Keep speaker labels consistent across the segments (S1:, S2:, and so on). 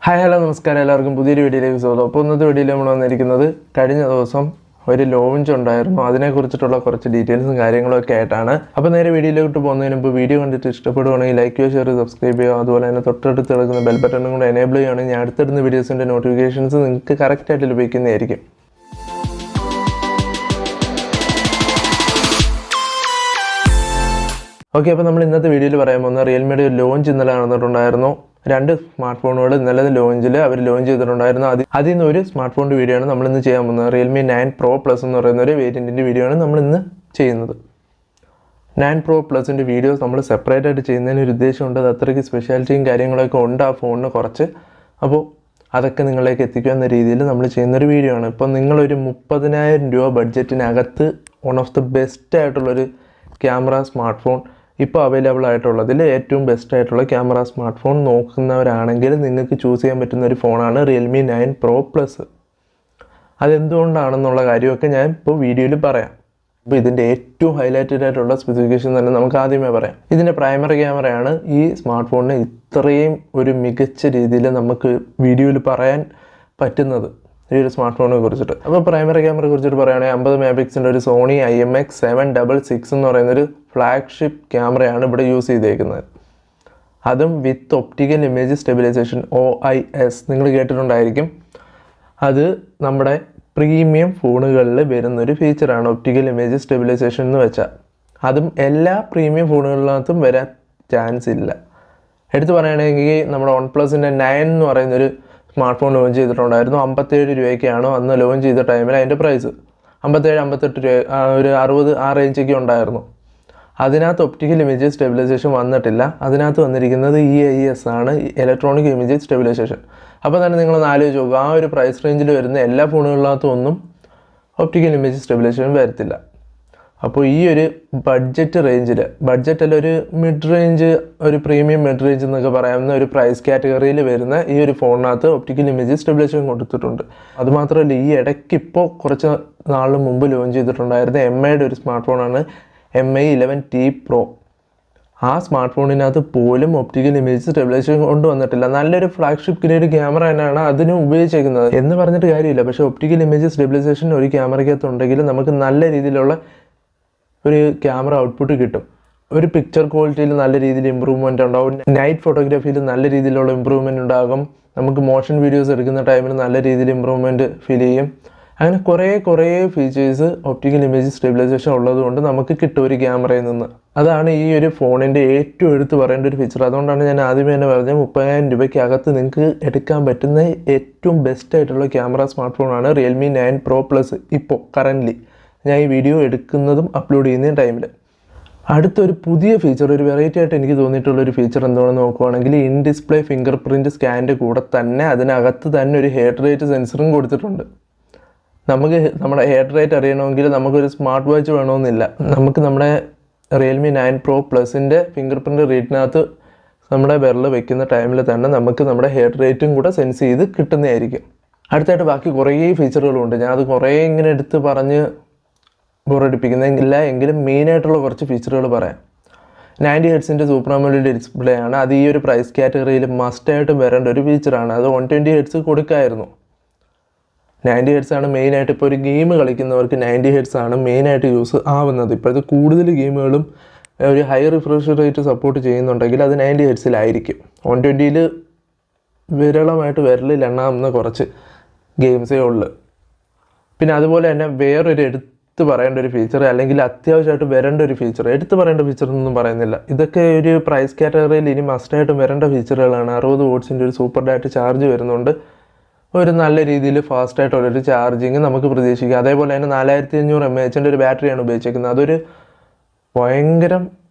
S1: Hi hello നമസ്കാരം, എല്ലാവർക്കും പുതിയൊരു വീഡിയോയിലേക്ക് സ്വാഗതം. അപ്പോൾ ഇന്നത്തെ വീഡിയോയിൽ നമ്മൾ വന്നിരിക്കുന്നത് കഴിഞ്ഞ ദിവസം ഒരു ലോഞ്ച് ഉണ്ടായിരുന്നു, അതിനെക്കുറിച്ചിട്ടുള്ള കുറച്ച് ഡീറ്റെയിൽസും കാര്യങ്ങളൊക്കെ ആയിട്ടാണ്. അപ്പോൾ നേരെ വീഡിയോയിലോട്ട് പോകുന്നതിന് മുമ്പ് വീഡിയോ കണ്ടിട്ട് ഇഷ്ടപ്പെടുവാണെങ്കിൽ ലൈക്ക് ചെയ്യുക, ഷെയർ, സബ്സ്ക്രൈബ് ചെയ്യുക. അതുപോലെ തന്നെ തൊട്ടടുത്ത് കിടക്കുന്ന ബെൽ ബട്ടണും കൂടെ എനേബിൾ ചെയ്യുകയാണെങ്കിൽ ഞാൻ അടുത്തിടുന്ന വീഡിയോസിൻ്റെ നോട്ടിഫിക്കേഷൻസ് നിങ്ങൾക്ക് കറക്റ്റായിട്ട് ലഭിക്കുന്നതായിരിക്കും. ഓക്കെ, അപ്പോൾ നമ്മൾ ഇന്നത്തെ വീഡിയോയിൽ പറയാൻ പോകുന്ന റിയൽമിയുടെ ഒരു ലോഞ്ച് ഇന്നലെ നടന്നിട്ടുണ്ടായിരുന്നു. 2 സ്മാർട്ട് ഫോണുകൾ ഇന്നലെ ലോഞ്ചിൽ അവർ ലോഞ്ച് ചെയ്തിട്ടുണ്ടായിരുന്നു. അതിൽ നിന്ന് ഒരു സ്മാർട്ട് ഫോണിൻ്റെ വീഡിയോ ആണ് നമ്മളിന്ന് ചെയ്യാൻ പോകുന്നത്. റിയൽമി 9 Pro Plus എന്ന് പറയുന്ന ഒരു വേരിയൻറ്റിൻ്റെ വീഡിയോ ആണ് നമ്മളിന്ന് ചെയ്യുന്നത്. 9 Pro Plusൻ്റെ വീഡിയോസ് നമ്മൾ സെപ്പറേറ്റ് ആയിട്ട് ചെയ്യുന്നതിന് ഒരു ഉദ്ദേശമുണ്ട്. അത് അത്രയ്ക്ക് സ്പെഷ്യാലിറ്റിയും കാര്യങ്ങളൊക്കെ ഉണ്ട് ആ ഫോണിന് കുറച്ച്. അപ്പോൾ അതൊക്കെ നിങ്ങളിലേക്ക് എത്തിക്കുക എന്ന രീതിയിൽ നമ്മൾ ചെയ്യുന്നൊരു വീഡിയോ ആണ്. ഇപ്പോൾ നിങ്ങളൊരു 30,000 രൂപ ബഡ്ജറ്റിനകത്ത് വൺ ഓഫ് ദ ബെസ്റ്റ് ആയിട്ടുള്ളൊരു ക്യാമറ സ്മാർട്ട് ഫോൺ ഇപ്പോൾ അവൈലബിൾ ആയിട്ടുള്ളതിൽ ഏറ്റവും ബെസ്റ്റ് ആയിട്ടുള്ള ക്യാമറ സ്മാർട്ട് ഫോൺ നോക്കുന്നവരാണെങ്കിൽ നിങ്ങൾക്ക് ചൂസ് ചെയ്യാൻ പറ്റുന്ന ഒരു ഫോണാണ് റിയൽമി 9 Pro Plus. അതെന്തുകൊണ്ടാണെന്നുള്ള കാര്യമൊക്കെ ഞാൻ ഇപ്പോൾ വീഡിയോയിൽ പറയാം. അപ്പോൾ ഇതിൻ്റെ ഏറ്റവും ഹൈലൈറ്റഡ് ആയിട്ടുള്ള സ്പെസിഫിക്കേഷൻ തന്നെ നമുക്ക് ആദ്യമേ പറയാം. ഇതിൻ്റെ പ്രൈമറി ക്യാമറയാണ് ഈ സ്മാർട്ട് ഫോണിന് ഇത്രയും ഒരു മികച്ച രീതിയിൽ നമുക്ക് വീഡിയോയിൽ പറയാൻ പറ്റുന്നത് ഈ ഒരു സ്മാർട്ട് ഫോണിനെ കുറിച്ചിട്ട്. അപ്പോൾ പ്രൈമറി ക്യാമറയെ കുറിച്ചിട്ട് പറയുകയാണെങ്കിൽ 50 മെഗാപിക്സലിൻ്റെ ഒരു സോണി IMX766 എന്ന് പറയുന്നൊരു ഫ്ലാഗ്ഷിപ്പ് ക്യാമറയാണ് ഇവിടെ യൂസ് ചെയ്തേക്കുന്നത്. അതും വിത്ത് ഒപ്റ്റിക്കൽ ഇമേജ് സ്റ്റെബിലൈസേഷൻ OIS നിങ്ങൾ കേട്ടിട്ടുണ്ടായിരിക്കും. അത് നമ്മുടെ പ്രീമിയം ഫോണുകളിൽ വരുന്നൊരു ഫീച്ചറാണ് ഒപ്റ്റിക്കൽ ഇമേജ് സ്റ്റെബിലൈസേഷൻ എന്ന് വെച്ചാൽ. അതും എല്ലാ പ്രീമിയം ഫോണുകളിനകത്തും വരാൻ ചാൻസ് ഇല്ല. എടുത്ത് പറയുകയാണെങ്കിൽ നമ്മുടെ OnePlusൻ്റെ 9 എന്ന് പറയുന്നൊരു സ്മാർട്ട് ഫോൺ ലോഞ്ച് ചെയ്തിട്ടുണ്ടായിരുന്നു. 57 രൂപയ്ക്കാണ് അന്ന് ലോഞ്ച് ചെയ്ത ടൈമിൽ അതിൻ്റെ പ്രൈസ്. 57-58 രൂപ, ഒരു 60 ആ റേഞ്ചൊക്കെ ഉണ്ടായിരുന്നു. അതിനകത്ത് ഒപ്റ്റിക്കൽ ഇമേജ് സ്റ്റെബിലൈസേഷൻ വന്നിട്ടില്ല. അതിനകത്ത് വന്നിരിക്കുന്നത് EIS ആണ്, ഇലക്ട്രോണിക് ഇമേജ് സ്റ്റെബിലൈസേഷൻ. അപ്പോൾ തന്നെ നിങ്ങളൊന്ന് ആലോചിച്ച് നോക്കുക, ആ ഒരു പ്രൈസ് റേഞ്ചിൽ വരുന്ന എല്ലാ ഫോണുകളിനകത്തും ഒന്നും ഒപ്റ്റിക്കൽ ഇമേജ് സ്റ്റെബിലൈസേഷൻ വരത്തില്ല. അപ്പോൾ ഈ ഒരു ബഡ്ജറ്റ് റേഞ്ചിൽ, ബഡ്ജറ്റല്ല, ഒരു മിഡ് റേഞ്ച്, ഒരു പ്രീമിയം മിഡ് റേഞ്ച് എന്നൊക്കെ പറയാവുന്ന ഒരു പ്രൈസ് കാറ്റഗറിയിൽ വരുന്ന ഈ ഒരു ഫോണിനകത്ത് ഒപ്റ്റിക്കൽ ഇമേജ് സ്റ്റെബിലൈസേഷൻ കൊടുത്തിട്ടുണ്ട്. അതുമാത്രമല്ല, ഈ ഇടയ്ക്ക് ഇപ്പോൾ കുറച്ച് നാളിന് മുമ്പ് ലോഞ്ച് ചെയ്തിട്ടുണ്ടായിരുന്ന MIയുടെ ഒരു സ്മാർട്ട് ഫോണാണ് MI 11T Pro. ആ സ്മാർട്ട് ഫോണിനകത്ത് പോലും ഒപ്റ്റിക്കൽ ഇമേജ് സ്റ്റെബിലൈസേഷൻ കൊണ്ടുവന്നിട്ടില്ല. നല്ലൊരു ഫ്ലാഗ്ഷിപ്പ് ഗ്രേഡ് ക്യാമറ തന്നെയാണ് അതിന് ഉപയോഗിച്ചേക്കുന്നത് എന്ന് പറഞ്ഞിട്ട് കാര്യമില്ല. പക്ഷേ ഒപ്റ്റിക്കൽ ഇമേജ് സ്റ്റെബിലൈസേഷൻ ഒരു ക്യാമറയ്ക്കകത്ത് ഉണ്ടെങ്കിൽ നമുക്ക് നല്ല രീതിയിലുള്ള ഒരു ക്യാമറ ഔട്ട്പുട്ട് കിട്ടും. ഒരു പിക്ചർ ക്വാളിറ്റിയിൽ നല്ല രീതിയിൽ ഇമ്പ്രൂവ്മെൻ്റ് ഉണ്ടാകും. നൈറ്റ് ഫോട്ടോഗ്രാഫിയിൽ നല്ല രീതിയിലുള്ള ഇമ്പ്രൂവ്മെൻ്റ് ഉണ്ടാകും. നമുക്ക് മോഷൻ വീഡിയോസ് എടുക്കുന്ന ടൈമിൽ നല്ല രീതിയിൽ ഇമ്പ്രൂവ്മെൻറ്റ് ഫീൽ ചെയ്യും. അങ്ങനെ കുറേ ഫീച്ചേഴ്സ് ഒപ്റ്റിക്കൽ ഇമേജ് സ്റ്റെബിലൈസേഷൻ ഉള്ളതുകൊണ്ട് നമുക്ക് കിട്ടും ഒരു ക്യാമറയിൽ നിന്ന്. അതാണ് ഈ ഒരു ഫോണിൻ്റെ ഏറ്റവും എടുത്ത് പറയേണ്ട ഒരു ഫീച്ചർ. അതുകൊണ്ടാണ് ഞാൻ ആദ്യമേ തന്നെ പറഞ്ഞത് 30,000 രൂപയ്ക്കകത്ത് നിങ്ങൾക്ക് എടുക്കാൻ പറ്റുന്ന ഏറ്റവും ബെസ്റ്റ് ആയിട്ടുള്ള ക്യാമറ സ്മാർട്ട് ഫോണാണ് റിയൽമി 9 Pro Plus. ഇപ്പോൾ കറൻ്റ്ലി ഞാൻ ഈ വീഡിയോ എടുക്കുന്നതും അപ്ലോഡ് ചെയ്യുന്ന ടൈമിൽ അടുത്തൊരു പുതിയ ഫീച്ചർ, ഒരു വെറൈറ്റി ആയിട്ട് എനിക്ക് തോന്നിയിട്ടുള്ളൊരു ഫീച്ചർ എന്താണെന്ന് നോക്കുവാണെങ്കിൽ, ഇൻ ഡിസ്പ്ലേ ഫിംഗർ പ്രിൻറ്റ് സ്കാനിൻ്റെ കൂടെ തന്നെ അതിനകത്ത് തന്നെ ഒരു ഹെഡ് റേറ്റ് സെൻസറും കൊടുത്തിട്ടുണ്ട്. നമുക്ക് നമ്മുടെ ഹെഡ് റേറ്റ് അറിയണമെങ്കിൽ നമുക്കൊരു സ്മാർട്ട് വാച്ച് വേണമെന്നില്ല. നമുക്ക് നമ്മുടെ റിയൽമി 9 Pro Plusൻ്റെ ഫിംഗർ പ്രിൻറ്റ് റേറ്റിനകത്ത് നമ്മുടെ വിരൽ വെക്കുന്ന ടൈമിൽ തന്നെ നമുക്ക് നമ്മുടെ ഹെഡ് റേറ്റും കൂടെ സെൻസ് ചെയ്ത് കിട്ടുന്നതായിരിക്കും. അടുത്തായിട്ട് ബാക്കി കുറേ ഫീച്ചറുകളുണ്ട്. ഞാൻ അത് കുറേ ഇങ്ങനെ എടുത്ത് പറഞ്ഞ് ബോറടിപ്പിക്കുന്നില്ല എങ്കിലും മെയിനായിട്ടുള്ള കുറച്ച് ഫീച്ചറുകൾ പറയാം. 90 ഹെർട്സിൻ്റെ സൂപ്പർ AMOLED ഡിസ്പ്ലേ ആണ്. അത് ഈ ഒരു പ്രൈസ് കാറ്റഗറിയിൽ മസ്റ്റായിട്ടും വരേണ്ട ഒരു ഫീച്ചറാണ്. അത് 120 ഹെർട്സ് കൊടുക്കായിരുന്നു. 90 ഹെർട്സ് ആണ് മെയിനായിട്ട്. ഇപ്പോൾ ഒരു ഗെയിം കളിക്കുന്നവർക്ക് 90 ഹെർട്സ് ആണ് മെയിനായിട്ട് യൂസ് ആവുന്നത്. ഇപ്പോഴത്തെ കൂടുതൽ ഗെയിമുകളും ഒരു ഹൈ റിഫ്രഷ് റേറ്റ് സപ്പോർട്ട് ചെയ്യുന്നുണ്ടെങ്കിൽ അത് 90 ഹെർട്സിലായിരിക്കും. 120ൽ വിരളമായിട്ട് വിരലിൽ എണ്ണാവുന്ന കുറച്ച് ഗെയിംസേ ഉള്ളു. പിന്നെ അതുപോലെ തന്നെ വേറൊരു എടുത്ത് പറയേണ്ട ഒരു ഫീച്ചർ, അല്ലെങ്കിൽ അത്യാവശ്യമായിട്ട് വരേണ്ട ഒരു ഫീച്ചർ, എടുത്ത് പറയേണ്ട ഫീച്ചർ ഒന്നും പറയുന്നില്ല, ഇതൊക്കെ ഒരു പ്രൈസ് കാറ്റഗറിയിൽ ഇനി മസ്റ്റായിട്ടും വരേണ്ട ഫീച്ചറുകളാണ്. 60 വാട്ട്സിൻ്റെ ഒരു സൂപ്പർ ഡാറ്റ് ചാർജ് വരുന്നുണ്ട്. ഒരു നല്ല രീതിയിൽ ഫാസ്റ്റായിട്ടുള്ളൊരു ചാർജിങ് നമുക്ക് പ്രതീക്ഷിക്കാം. അതേപോലെ തന്നെ 4500 mAhൻ്റെ ഒരു ബാറ്ററിയാണ് ഉപയോഗിച്ചിരിക്കുന്നത്. അതൊരു ഭയങ്കരം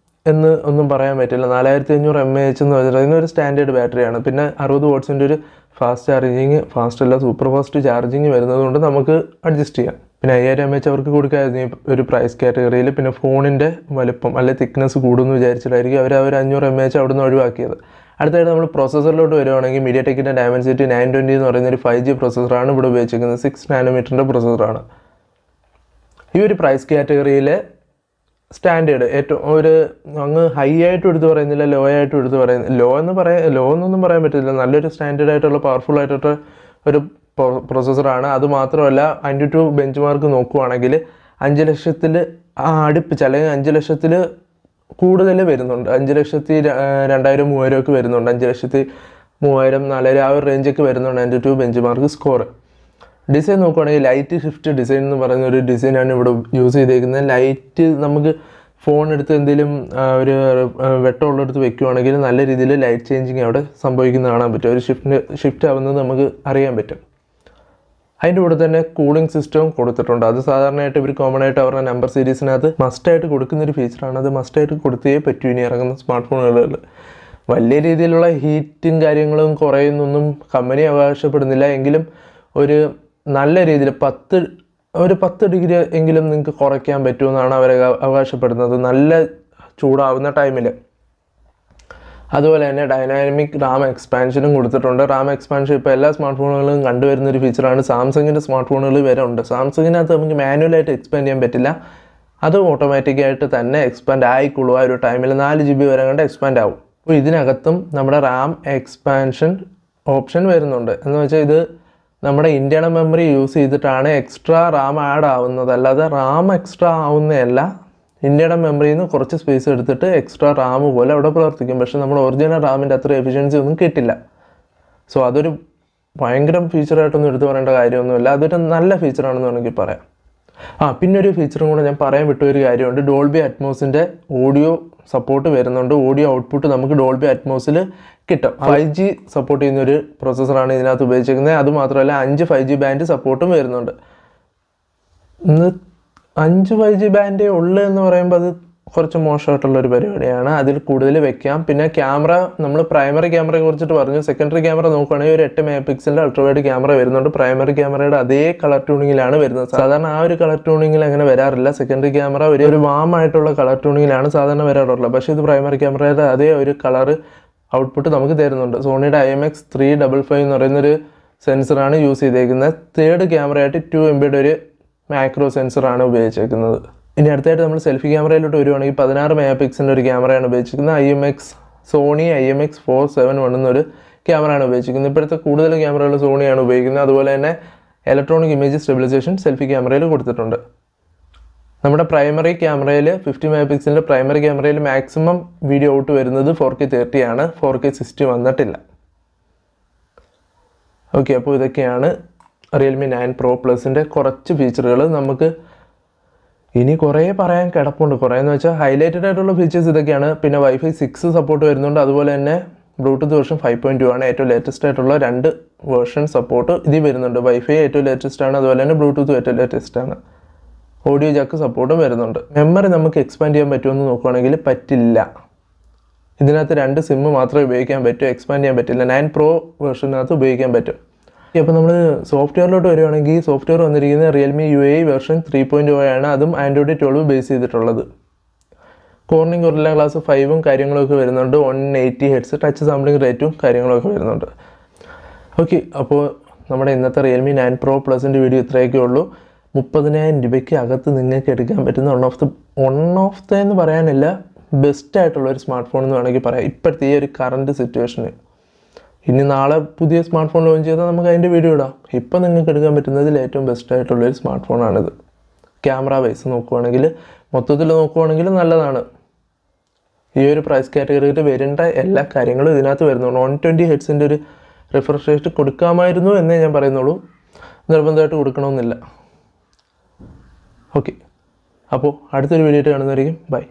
S1: എന്ന് ഒന്നും പറയാൻ പറ്റില്ല. 4500 mAh എന്ന് പറയുന്നത് ഒരു സ്റ്റാൻഡേർഡ് ബാറ്ററിയാണ്. പിന്നെ 60 വാട്ട്സിൻ്റെ ഒരു ഫാസ്റ്റ് ചാർജിങ്, ഫാസ്റ്റ് അല്ല സൂപ്പർ ഫാസ്റ്റ് ചാർജിങ് വരുന്നതുകൊണ്ട് നമുക്ക് അഡ്ജസ്റ്റ് ചെയ്യാം. പിന്നെ 5000 mAh അവർക്ക് കൊടുക്കാമായിരുന്നു ഒരു പ്രൈസ് കാറ്റഗറിയിൽ. പിന്നെ ഫോണിൻ്റെ വലുപ്പം അല്ലെങ്കിൽ തിക്നെസ് കൂടുമെന്ന് വിചാരിച്ചിട്ടായിരിക്കും അവർ 500 mAh അവിടെ നിന്ന് ഒഴിവാക്കിയത്. അടുത്തായിട്ട് നമ്മൾ പ്രോസസ്സറിലോട്ട് വരുവാണെങ്കിൽ മീഡിയടെക്കിൻ്റെ ഡയമൻസിറ്റി 920 എന്ന് പറയുന്ന ഒരു 5G പ്രോസസ്സറാണ് ഇവിടെ ഉപയോഗിച്ചിരിക്കുന്നത്. 6 നാനോമീറ്ററിൻ്റെ പ്രോസസ്സറാണ്. ഈ ഒരു പ്രൈസ് കാറ്റഗറിയിൽ സ്റ്റാൻഡേർഡ് ഏറ്റവും ഒരു അങ്ങ് ഹൈ ആയിട്ടും എടുത്ത് പറയുന്നില്ല, ലോ ആയിട്ടും എടുത്ത് പറയുന്നില്ല. ലോ എന്നൊന്നും പറയാൻ പറ്റില്ല. നല്ലൊരു സ്റ്റാൻഡേർഡ് ആയിട്ടുള്ള പവർഫുൾ ആയിട്ടുള്ള ഒരു പ്രോസസ്സറാണ്. അത് മാത്രമല്ല AnTuTu ബെഞ്ച് മാർക്ക് നോക്കുവാണെങ്കിൽ 5 ലക്ഷത്തിൽ അടുപ്പിച്ച് അല്ലെങ്കിൽ 5 ലക്ഷത്തിൽ കൂടുതൽ വരുന്നുണ്ട്. 5,02,000-3,000 ഒക്കെ വരുന്നുണ്ട്. 5,03,000-4,000 ആ ഒരു റേഞ്ചൊക്കെ വരുന്നുണ്ട് AnTuTu bench mark score. Design നോക്കുവാണെങ്കിൽ ലൈറ്റ് ഷിഫ്റ്റ് ഡിസൈൻ എന്ന് പറയുന്ന ഒരു ഡിസൈനാണ് ഇവിടെ യൂസ് ചെയ്തേക്കുന്നത്. ലൈറ്റ് നമുക്ക് ഫോൺ എടുത്ത് എന്തെങ്കിലും ഒരു വെട്ടമുള്ളടുത്ത് വെക്കുവാണെങ്കിൽ നല്ല രീതിയിൽ ലൈറ്റ് ചേഞ്ചിങ് അവിടെ സംഭവിക്കുന്നത് കാണാൻ പറ്റും. ഒരു ഷിഫ്റ്റ് ആവുന്നത് നമുക്ക് അറിയാൻ പറ്റും. അതിൻ്റെ കൂടെ തന്നെ കൂളിംഗ് സിസ്റ്റവും കൊടുത്തിട്ടുണ്ട്. അത് സാധാരണയായിട്ട് ഇവർ കോമൺ ആയിട്ട് അവരുടെ നമ്പർ സീരീസിനകത്ത് മസ്റ്റായിട്ട് കൊടുക്കുന്നൊരു ഫീച്ചറാണ്. അത് മസ്റ്റായിട്ട് കൊടുത്തേ പറ്റൂ ഇനി ഇറങ്ങുന്ന സ്മാർട്ട് ഫോണുകളിൽ. വലിയ രീതിയിലുള്ള ഹീറ്റും കാര്യങ്ങളും കുറയുന്നൊന്നും കമ്പനി അവകാശപ്പെടുന്നില്ല. എങ്കിലും ഒരു നല്ല രീതിയിൽ 10 ഡിഗ്രി എങ്കിലും നിങ്ങൾക്ക് കുറയ്ക്കാൻ പറ്റുമെന്നാണ് അവർ അവകാശപ്പെടുന്നത് നല്ല ചൂടാവുന്ന ടൈമിൽ. അതുപോലെ തന്നെ ഡൈനാമിക് റാം എക്സ്പാൻഷനും കൊടുത്തിട്ടുണ്ട്. റാം എക്സ്പാൻഷൻ ഇപ്പോൾ എല്ലാ സ്മാർട്ട് ഫോണുകളിലും കണ്ടുവരുന്നൊരു ഫീച്ചറാണ്. സാംസങ്ങിൻ്റെ സ്മാർട്ട് ഫോണുകളിൽ വരെ ഉണ്ട്. സാംസങ്ങിനകത്ത് നമുക്ക് മാനുവലായിട്ട് എക്സ്പാൻഡ് ചെയ്യാൻ പറ്റില്ല. അത് ഓട്ടോമാറ്റിക്കായിട്ട് തന്നെ എക്സ്പാൻഡ് ആയിക്കൊള്ളും. ആ ഒരു ടൈമിൽ 4 GB വരെ കണ്ട് എക്സ്പാൻഡ് ആവും. അപ്പോൾ ഇതിനകത്തും നമ്മുടെ റാം എക്സ്പാൻഷൻ ഓപ്ഷൻ വരുന്നുണ്ട്. എന്ന് വെച്ചാൽ ഇത് നമ്മുടെ ഇന്റേണൽ മെമ്മറി യൂസ് ചെയ്തിട്ടാണ് എക്സ്ട്രാ റാം ആഡ് ആവുന്നത്. അല്ലാതെ റാം എക്സ്ട്രാ ആവുന്നതല്ല. ഇന്റേണൽ മെമ്മറിയിൽ നിന്ന് കുറച്ച് സ്പേസ് എടുത്തിട്ട് എക്സ്ട്രാ റാം പോലെ അവിടെ പ്രവർത്തിക്കും. പക്ഷേ നമ്മൾ ഒറിജിനൽ റാമിൻ്റെ അത്ര എഫിഷ്യൻസി ഒന്നും കിട്ടില്ല. സോ അതൊരു ഭയങ്കര ഫീച്ചറായിട്ടൊന്നും എടുത്തു പറയേണ്ട കാര്യമൊന്നുമില്ല. അതൊരു നല്ല ഫീച്ചറാണെന്ന് വേണമെങ്കിൽ പറയാം. പിന്നെ ഒരു ഫീച്ചറും കൂടെ ഞാൻ പറയാൻ വിട്ട ഒരു കാര്യമുണ്ട്. ഡോൾബി അറ്റ്മോസിൻ്റെ ഓഡിയോ സപ്പോർട്ട് വരുന്നുണ്ട്. ഓഡിയോ ഔട്ട്പുട്ട് നമുക്ക് ഡോൾബി അറ്റ്മോസിൽ കിട്ടും. 5G സപ്പോർട്ട് ചെയ്യുന്നൊരു പ്രോസസ്സറാണ് ഇതിനകത്ത് ഉപയോഗിച്ചിരിക്കുന്നത്. അതുമാത്രമല്ല 5 5G ബാൻഡ് സപ്പോർട്ടും വരുന്നുണ്ട്. ഇന്ന് 5 5G ബാൻഡേ ഉള്ളു എന്ന് പറയുമ്പോൾ അത് കുറച്ച് മോശമായിട്ടുള്ളൊരു പരിപാടിയാണ്. അതിൽ കൂടുതൽ വെക്കാം. പിന്നെ ക്യാമറ, നമ്മൾ പ്രൈമറി ക്യാമറയെ കുറിച്ചിട്ട് പറഞ്ഞു. സെക്കൻഡറി ക്യാമറ നോക്കുകയാണെങ്കിൽ ഒരു 8 MP അൾട്രാവൈഡ് ക്യാമറ വരുന്നുണ്ട്. പ്രൈമറി ക്യാമറയുടെ അതേ കളർ ട്യൂണിങ്ങിലാണ് വരുന്നത്. സാധാരണ ആ ഒരു കളർ ട്യൂണിങ്ങിൽ അങ്ങനെ വരാറില്ല. സെക്കൻഡറി ക്യാമറ ഒരു വാമായിട്ടുള്ള കളർ ട്യൂണിങ്ങിലാണ് സാധാരണ വരാറുള്ളത്. പക്ഷേ ഇത് പ്രൈമറി ക്യാമറയുടെ അതേ ഒരു കളർ ഔട്ട്പുട്ട് നമുക്ക് തരുന്നുണ്ട്. സോണിയുടെ IMX355 എന്ന് പറയുന്നൊരു സെൻസറാണ് യൂസ് ചെയ്തേക്കുന്നത്. തേർഡ് ക്യാമറയായിട്ട് 2 MB ഒരു മാക്രോ സെൻസറാണ് ഉപയോഗിച്ചേക്കുന്നത്. ഇനി അടുത്തായിട്ട് നമ്മൾ സെൽഫി ക്യാമറയിലോട്ട് വരുവാണെങ്കിൽ 16 MP ഒരു ക്യാമറയാണ് ഉപയോഗിച്ചിരിക്കുന്നത്. സോണി IMX471 എന്നൊരു ക്യാമറയാണ് ഉപയോഗിച്ചിരിക്കുന്നത്. ഇപ്പോഴത്തെ കൂടുതൽ ക്യാമറകൾ സോണിയാണ് ഉപയോഗിക്കുന്നത്. അതുപോലെ തന്നെ ഇലക്ട്രോണിക് ഇമേജ് സ്റ്റെബിലൈസേഷൻ സെൽഫി ക്യാമറയിൽ കൊടുത്തിട്ടുണ്ട്. നമ്മുടെ പ്രൈമറി ക്യാമറയിൽ 50 MP പ്രൈമറി ക്യാമറയിൽ മാക്സിമം വീഡിയോ ഔട്ട് വരുന്നത് 4K 30 ആണ്. 4K 60 വന്നിട്ടില്ല. ഓക്കെ, അപ്പോൾ ഇതൊക്കെയാണ് Realme 9 Pro Plusൻ്റെ കുറച്ച് ഫീച്ചറുകൾ. നമുക്ക് ഇനി കുറേ പറയാൻ കിടപ്പുണ്ട്. കുറേയെന്ന് വെച്ചാൽ ഹൈലൈറ്റഡ് ആയിട്ടുള്ള ഫീച്ചേഴ്സ് ഇതൊക്കെയാണ്. പിന്നെ Wi-Fi 6 സപ്പോർട്ട് വരുന്നുണ്ട്. അതുപോലെ തന്നെ ബ്ലൂടൂത്ത് വേർഷൻ 5.2 ആണ്. ഏറ്റവും ലേറ്റസ്റ്റ് ആയിട്ടുള്ള 2 വേർഷൻ സപ്പോർട്ട് ഇതിൽ വരുന്നുണ്ട്. Wi-Fi ഏറ്റവും ലേറ്റസ്റ്റ് ആണ്. അതുപോലെ തന്നെ ബ്ലൂടൂത്ത് ഏറ്റവും ലേറ്റസ്റ്റ് ആണ്. ഓഡിയോ ജാക്ക് സപ്പോർട്ടും വരുന്നുണ്ട്. മെമ്മറി നമുക്ക് എക്സ്പാൻഡ് ചെയ്യാൻ പറ്റുമെന്ന് നോക്കുകയാണെങ്കിൽ പറ്റില്ല. ഇതിനകത്ത് 2 സിം മാത്രമേ ഉപയോഗിക്കാൻ പറ്റൂ. എക്സ്പാൻഡ് ചെയ്യാൻ പറ്റില്ല. 9 Pro വേർഷനകത്ത് ഉപയോഗിക്കാൻ പറ്റും. അപ്പോൾ നമ്മൾ സോഫ്റ്റ്വെയറിലോട്ട് വരുവാണെങ്കിൽ സോഫ്റ്റ്വെയർ വന്നിരിക്കുന്നത് Realme UI വേർഷൻ 3.0 ആണ്. അതും Android 12 ബേസ് ചെയ്തിട്ടുള്ളത്. കോർണിംഗ് ഗൊറില്ല ഗ്ലാസ് 5ഉം കാര്യങ്ങളൊക്കെ വരുന്നുണ്ട്. 180 Hz ടച്ച് സാമ്പിളിംഗ് റേറ്റും കാര്യങ്ങളൊക്കെ വരുന്നുണ്ട്. ഓക്കെ, അപ്പോൾ നമ്മുടെ ഇന്നത്തെ Realme 9 Pro Plusൻ്റെ വീഡിയോ ഇത്രയൊക്കെ ഉള്ളൂ. 30,000 രൂപയ്ക്ക് അകത്ത് നിങ്ങൾക്ക് എടുക്കാൻ പറ്റുന്ന വൺ ഓഫ് ദ എന്ന് പറയാനില്ല, ബെസ്റ്റ് ആയിട്ടുള്ളൊരു സ്മാർട്ട് ഫോൺ എന്ന് വേണമെങ്കിൽ പറയാം ഇപ്പോഴത്തെ ഈ ഒരു കറണ്ട് സിറ്റുവേഷന്. ഇനി നാളെ പുതിയ സ്മാർട്ട് ഫോൺ ലോഞ്ച് ചെയ്താൽ നമുക്ക് അതിൻ്റെ വീഡിയോ ഇടാം. ഇപ്പം നിങ്ങൾക്ക് എടുക്കാൻ പറ്റുന്നതിൽ ഏറ്റവും ബെസ്റ്റ് ആയിട്ടുള്ളൊരു സ്മാർട്ട് ഫോണാണിത്. ക്യാമറ വൈസ് നോക്കുവാണെങ്കിൽ, മൊത്തത്തിൽ നോക്കുവാണെങ്കിൽ നല്ലതാണ്. ഈ ഒരു പ്രൈസ് കാറ്റഗറിയിൽ വരേണ്ട എല്ലാ കാര്യങ്ങളും ഇതിനകത്ത് വരുന്നുണ്ട്. 120 Hz ഒരു റിഫ്രഷ് റേറ്റ് കൊടുക്കാമായിരുന്നു എന്നേ ഞാൻ പറയുന്നുള്ളൂ. നിർബന്ധമായിട്ട് കൊടുക്കണമെന്നില്ല. ഓക്കെ, അപ്പോൾ അടുത്തൊരു വീഡിയോ ആയിട്ട് കാണുന്നതായിരിക്കും. ബൈ.